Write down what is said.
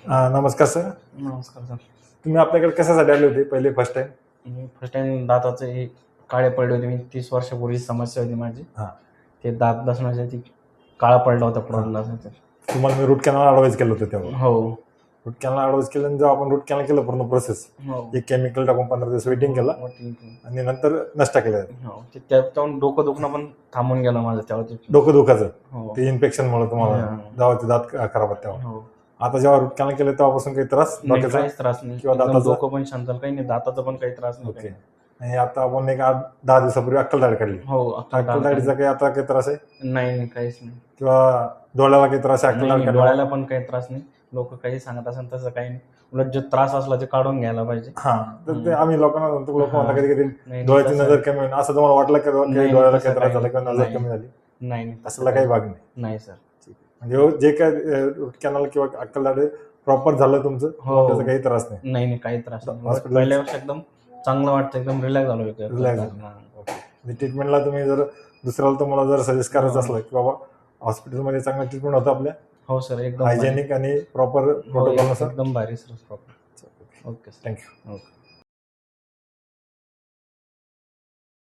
नमस्कार सर. नमस्कार सर. तुम्ही आपल्याकडे कशासाठी आले होते पहिले फर्स्ट टाइम? फर्स्ट टाइम दाताचे हे काळे पडले होते. मी 30 वर्षापूर्वी समस्या होती माझी. हां. ते दात बसण्यासाठी काळा पडला होता पुढं. तुम्हाला मी रूट कॅनल ॲडवाइस केलं होतं तेव्हा. हो रूट कॅनल ॲडवाइस केलं आणि जेव्हा आपण रूट कॅनल केलं पूर्ण प्रोसेस हो एक केमिकल टाकून 15 दिवस वेटिंग केलं आणि नंतर नष्ट केलं. हो ते त्यातून डोकं दुखणं पण थांबून गेलं माझं तेव्हा. डोकं दुखायचं हो ते इन्फेक्शनमुळे तुम्हाला हां. दावाचे दात खराब आहेत तेव्हा. हो आता जेव्हा रूट कॅनल केलं तेव्हापासून काही त्रास नाही, डोक्याचा काहीच त्रास नाही. किंवा एकदम दाताचा? डोकं पण शांत झालं, काही नाही. दाताचा पण काही त्रास नाही. ओके. आणि आता आपण एक 8-10 दिवसापूर्वी अक्कल दाढ काढली. हो अक्कल दाढीचा काही आता काही त्रास आहे नाही काहीच नाही. किंवा डोळ्याला काही त्रास आहे अक्कल दाढ नाही, काढल्यावर? डोळ्याला पण काही त्रास नाही. लोक काही सांगत असेल तसं काही नाही. उलट जो त्रास असला ते काढून घ्यायला पाहिजे. हां, तर ते आम्ही लोकांना म्हणतो, लोक म्हणतात कधी कधी नाही, डोळ्याची तसं- नजर कमी होईल असं तुम्हाला वाटलं का नाही, की डोळ्याला तसं काही त्रास काही झाला किंवा नजर नाही. कमी झाली? नाही असला काही भाग नाही. नाही सर. म्हणजे जे काय रूट कॅनल किंवा अक्कल दाढ प्रॉपर झालं तुमचं, हो. त्याचा काही त्रास नाही. नाही काही त्रास नाही. Hospital- पहिल्यापेक्षा एकदम चांगलं वाटतं, एकदम रिलॅक्स झालो होतो. Relax झालो. ट्रीटमेंटला तुम्ही जर दुसऱ्याला तुम्हाला जर सजेस्ट करायचं असलं की बाबा हॉस्पिटलमध्ये चांगलं ट्रीटमेंट होतं आपल्या हो सर, एकदम हायजेनिक आणि प्रॉपर प्रोटोकॉल नुसार. एकदम भारी सर. Okay thank you. ओके.